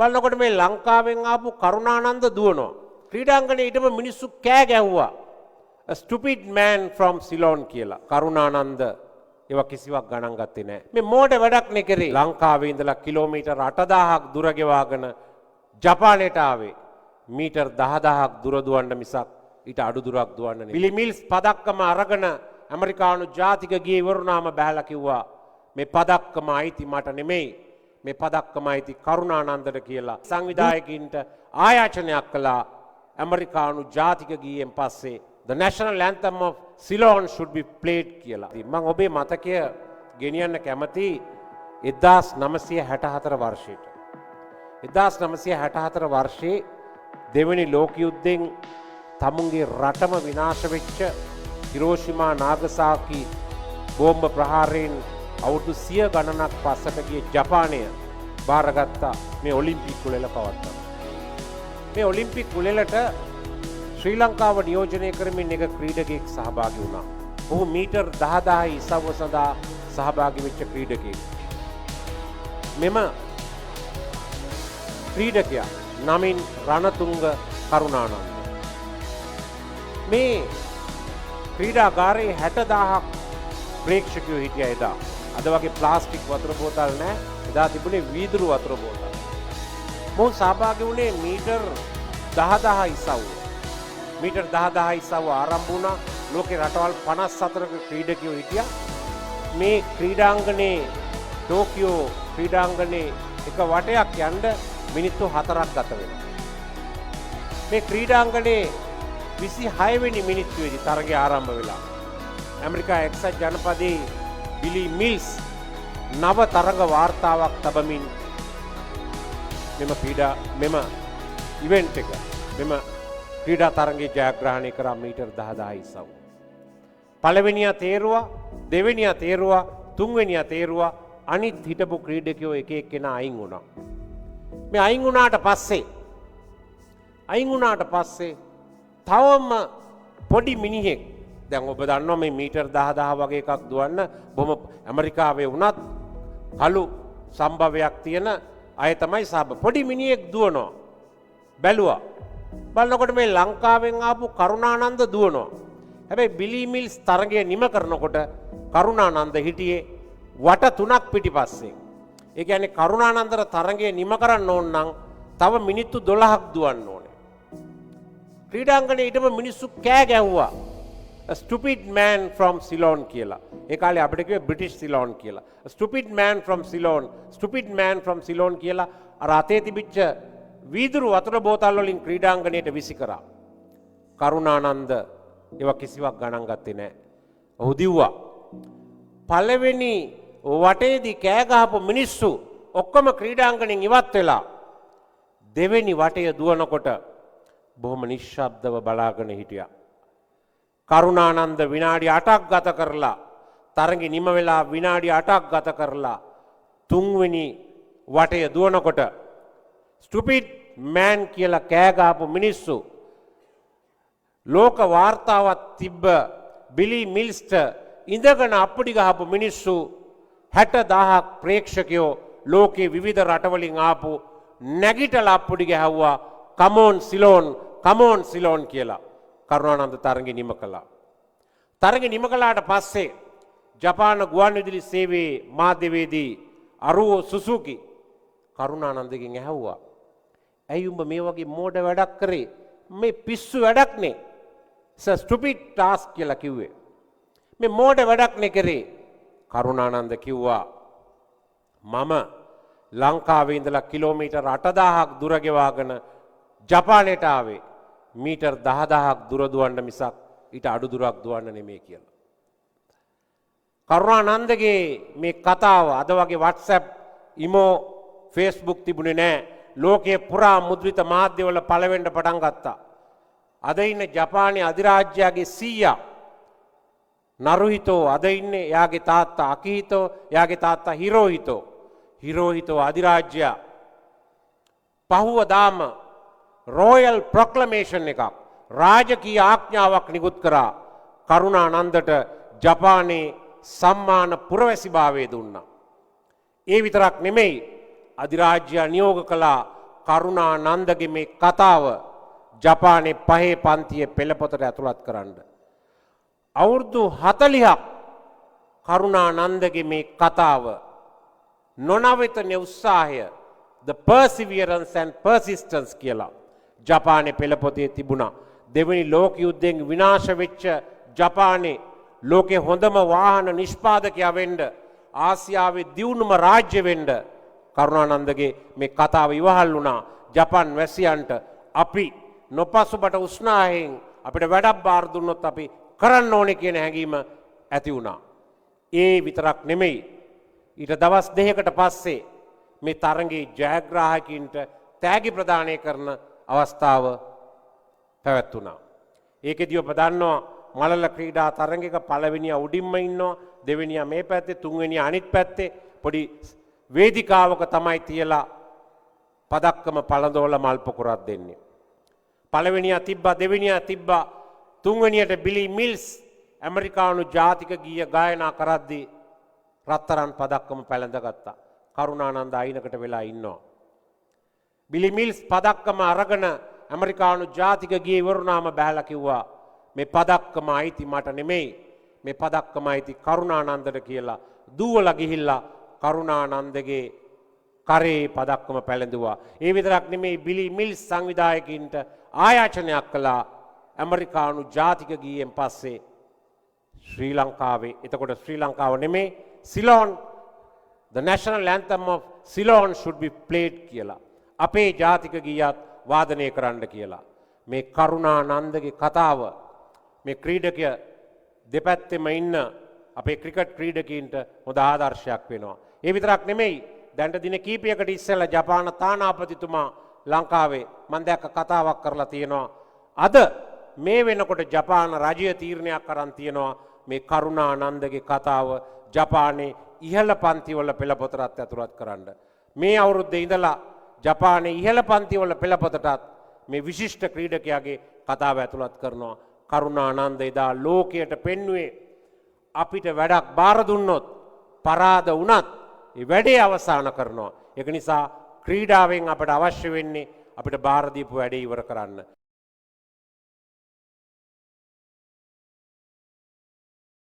බලනකොට මේ ලංකාවෙන් ආපු කරුණානන්ද දුවනවා. ක්‍රීඩාංගණයේ ඊටම මිනිස්සු කෑ ගැහුවා. A stupid man from Ceylon කියලා. කරුණානන්ද ඒවා කිසිවක් ගණන් ගත්තේ නැහැ. මේ මෝඩ වැඩක් නේ කරේ. ලංකාවේ ඉඳලා කිලෝමීටර් 8000ක් දුර ගෙවාගෙන ජපානයට ආවේ. මීටර් 10000ක් දුර දුවන්න මිසක් ඊට අඩු දුරක් දුවන්න නෙවෙයි. බිලි මිල්ස් පදක්කම අරගෙන ඇමරිකානු ජාතික ගියේ ඉවරුනාම බහැලා කිව්වා මේ පදක්කම අයිති මට නෙමෙයි. මේ පදක්කම අයිති කරුණානන්දට කියලා සංවිධායකින්ට ආයාචනයක් කළා. ඇමරිකානු ජාතික ගීයෙන් පස්සේ the national anthem of Ceylon should be played කියලා. මම ඔබේ මතකය ගෙනියන්න කැමති 1964 වර්ෂයට. 1964 වර්ෂයේ දෙවැනි ලෝක යුද්ධෙන් තමුන්ගේ රටම විනාශ වෙච්ච හිරෝෂිමා නාගසාකි බෝම්බ ප්‍රහාරයෙන් අවුරුදු 100 ගණනක් පස්සට ගිය ජපානය බාරගත්ත මේ ඔලිම්පික් උළෙල පවත්වනවා. මේ ඔලිම්පික් උළෙලට ශ්‍රී ලංකාව නියෝජනය කරමින් එක ක්‍රීඩකයෙක් සහභාගී වුණා. ඔහු මීටර් 10000 ඉසව්ව සඳහා සහභාගී වෙච්ච ක්‍රීඩකයෙක්. මෙම ක්‍රීඩකයා නමින් රණතුංග කරුණානන්ද. මේ ක්‍රීඩාගාරයේ 60000ක් ප්‍රේක්ෂකයෝ හිටියා එදා. අද වගේ ප්ලාස්ටික් වතුර බෝතල් නැහැ. එදා තිබුණේ වීදුරු වතුර බෝතල්. මොහු සහභාගී වුණේ මීටර් 10000 ඉසව්ව. මීටර් 10000 ඉසව්ව ආරම්භ වුණා. ලෝකේ රටවල් 54ක ක්‍රීඩකයෝ හිටියා. මේ ක්‍රීඩාංගණේ ටෝකියෝ ක්‍රීඩාංගණේ එක වටයක් යන්න මිනිත්තු 4ක් ගත වෙනවා. මේ ක්‍රීඩාංගණේ 26 වෙනි මිනිත්තුවේදී තරගය ආරම්භ වෙලා ඇමරිකා එක්සත් ජනපදයේ බිලි මිල්ස් නව තරග වාර්තාවක් තබමින් මෙම ඉවෙන්ට් එක මෙම ක්‍රීඩා තරගයේ ජයග්‍රහණය කරා මීටර් 10000 ඉසව්ව. පළවෙනියා තේරුවා, දෙවෙනියා තේරුවා, තුන්වෙනියා තේරුවා. අනිත් හිටපු ක්‍රීඩකයෝ එක එක්කෙනා අයින් වුණා. මේ අයින් වුණාට පස්සේ තවම පොඩි මිනිහෙක්, දැන් ඔබ දන්නවා මේ මීටර් 10000 වගේ එකක් දුවන්න බොහොම ඇමරිකාවේ වුණත් කළු සම්භවයක් තියෙන අය තමයි පොඩි මිනිහෙක් දුවනවා. බැලුවා. බලනකොට මේ ලංකාවෙන් ආපු කරුණානන්ද දුවනවා. හැබැයි බිලි මිල්ස් තරගය නිම කරනකොට කරුණානන්ද හිටියේ වට 3ක් පිටිපස්සේ. ඒ කියන්නේ කරුණානන්දර තරගය නිම කරන්න ඕන නම් තව මිනිත්තු 12ක් දුවන්න ඕනේ. ක්‍රීඩාංගණයේ ඊටම මිනිස්සු කෑ ගැහුවා. A stupid man from Ceylon කියලා. ඒ කාලේ අපිට කිව්වේ බ්‍රිටිෂ් Ceylon කියලා. A stupid man from Ceylon, stupid man from Ceylon කියලා අර අතේ තිබිච්ච වීදුරු වතුර බෝතල් වලින් ක්‍රීඩාංගණයට විසි කරා. කරුණානන්ද ඒවා කිසිවක් ගණන් ගත්තේ නැහැ. ඔහු දිව්වා. පළවෙනි වටේදී කෑ ගහපු මිනිස්සු ඔක්කොම ක්‍රීඩාංගණයෙන් ඉවත් වෙලා දෙවෙනි වටය දුවනකොට බොහොම නිශ්ශබ්දව බලාගෙන හිටියා. කරුණානන්ද විනාඩි 8ක් ගත කරලා තරඟ නිම වෙලා විනාඩි 8ක් ගත කරලා තුන්වෙනි වටය දුවනකොට ස්ටුපිඩ් මෑන් කියලා කෑ ගහපු මිනිස්සු ලෝක වාර්තාවක් තිබ්බ බිලි මිල්ස්ට ඉඳගෙන අප්පුඩි ගහපු මිනිස්සු 60000ක් ප්‍රේක්ෂකයෝ ලෝකේ විවිධ රටවලින් ආපු නැගිටලා අප්පුඩි ගහුවා කමෝන් සිලෝන් කියලා. කරුණානන්ද තරඟ නිම කළා. තරඟ නිම කළාට පස්සේ ජපාන ගුවන්විදුලි සේවයේ මාධ්‍යවේදී අරුවෝ සුසුකි කරුණානන්දගෙන් ඇහුවා, ඇයි උඹ මේ වගේ මෝඩ වැඩක් කරේ? මේ පිස්සු වැඩක් නේ. it's a stupid task කියලා කිව්වේ. මේ මෝඩ වැඩක් නේ කරේ. කරුණානන්ද කිව්වා, මම ලංකාවේ ඉඳලා කිලෝමීටර් 8000ක් දුර ගෙවාගෙන ජපානයට ආවේ මීටර් 10000ක් දුර දුවන්න මිසක් ඊට අඩු දුරක් දුවන්න නෙමෙයි කියලා. කරුණානන්දගේ මේ කතාව අද වගේ WhatsApp, ඉමෝ, Facebook තිබුණේ නැහැ. ලෝකයේ පුරා මුද්‍රිත මාධ්‍යවල පළවෙන්න පටන් ගත්තා. අද ඉන්න ජපානයේ අධිරාජ්‍යයේ සීයා නරුහිතෝ, අද ඉන්නේ එයාගේ තාත්තා අකිහිතෝ, එයාගේ තාත්තා හිරෝහිතෝ අධිරාජ්‍ය පහුවදාම රොයල් ප්‍රොක්ලමේෂන් එකක්, රාජකීය ආඥාවක් නිකුත් කරා. කරුණානන්දට ජපානයේ සම්මාන පුරවැසිභාවය දුන්නා. ඒ විතරක් නෙමෙයි, අධිරාජ්‍ය නියෝග කළා කරුණානන්දගේ මේ කතාව ජපානයේ පහේ පන්තියේ පෙළපොතට ඇතුළත් කරන්න. අවුරුදු 40ක් කරුණානන්දගේ මේ කතාව නොනවතන උත්සාහය the perseverance and persistence කියලා ජපානයේ පෙළපොතේ තිබුණා. දෙවෙනි ලෝක යුද්ධයෙන් විනාශ වෙච්ච ජපානයේ ලෝකේ හොඳම වාහන නිෂ්පාදකයා වෙන්න ආසියාවේ දියුණුම රාජ්‍ය වෙන්න කරුණානන්දගේ මේ කතාව ඉවහල් වුණා. ජපාන් වැසියන්ට අපි නොපසුබට උස්නාහයෙන් අපිට වැඩක් බාර දුන්නොත් අපි කරන්න ඕනේ කියන හැඟීම ඇති වුණා. ඒ විතරක් නෙමෙයි. ඊට දවස් දෙකකට පස්සේ මේ තරඟේ ජයග්‍රාහකයින්ට තෑගි ප්‍රදානය කරන අවස්ථාව පැවැත්වුණා. ඒකෙදී ඔබ දන්නවා මලල ක්‍රීඩා තරඟයක පළවෙනියා උඩින්ම ඉන්නවා, දෙවෙනියා මේ පැත්තේ, තුන්වෙනියා අනිත් පැත්තේ පොඩි වේදිකාවක තමයි තියලා පදක්කම පළඳවලා මල් පොකුරක් දෙන්නේ. පළවෙනියා තිබ්බා, දෙවෙනියා තිබ්බා, තුන්වෙනියට බිලි මිල්ස් ඇමරිකානු ජාතික ගීය ගායනා කරද්දී රත්තරන් පදක්කම පැළඳගත්තා. කරුණානන්ද අයිනකට වෙලා ඉන්නවා. බිලි මිල්ස් පදක්කම අරගෙන ඇමරිකානු ජාතික ගීය ඉවරුනාම බැලලා කිව්වා මේ පදක්කම අයිති මට නෙමෙයි, මේ පදක්කම අයිති කරුණානන්දට කියලා දුවලා ගිහිල්ලා කරුණානන්දගේ කරේ පදක්කම පැළඳුවා. ඒ විතරක් නෙමෙයි බිලි මිල්ස් සංවිධායකින්ට ආයාචනයක් කළා ඇමරිකානු ජාතික ගීයෙන් පස්සේ ශ්‍රී ලංකාවේ, එතකොට ශ්‍රී ලංකාව නෙමෙයි Ceylon, the national anthem of Ceylon should be played කියලා. අපේ ජාතික ගීයත් වාදනය කරන්න කියලා. මේ කරුණානන්දගේ කතාව මේ ක්‍රීඩකය දෙපැත්තෙම ඉන්න අපේ ක්‍රිකට් ක්‍රීඩකීන්ට හොඳ ආදර්ශයක් වෙනවා. ඒ විතරක් නෙමෙයි, දැන්ට දින කීපයකට ඉස්සෙල්ලා ජපාන තානාපතිතුමා ලංකාවේ මම දැක්ක කතාවක් කරලා තියෙනවා. අද මේ වෙනකොට ජපාන රජය තීරණයක් අරන් තියෙනවා මේ කරුණානන්දගේ කතාව ජපානයේ ඉහළ පන්තිවල පෙළපොතට ඇතුළත් කරන්න. මේ අවුරුද්දේ ඉඳලා ජපානයේ ඉහළ පන්තිවල පෙළපොතටත් මේ විශිෂ්ට ක්‍රීඩකයාගේ කතාව ඇතුළත් කරනවා. කරුණානන්ද එදා ලෝකයට පෙන්වුවේ අපිට වැඩක් බාර දුන්නොත් පරාද වුණත් ඒ වැඩේ අවසන් කරනවා. ඒක නිසා ක්‍රීඩාවෙන් අපට අවශ්‍ය වෙන්නේ අපිට බාර දීපු වැඩේ ඉවර කරන්න.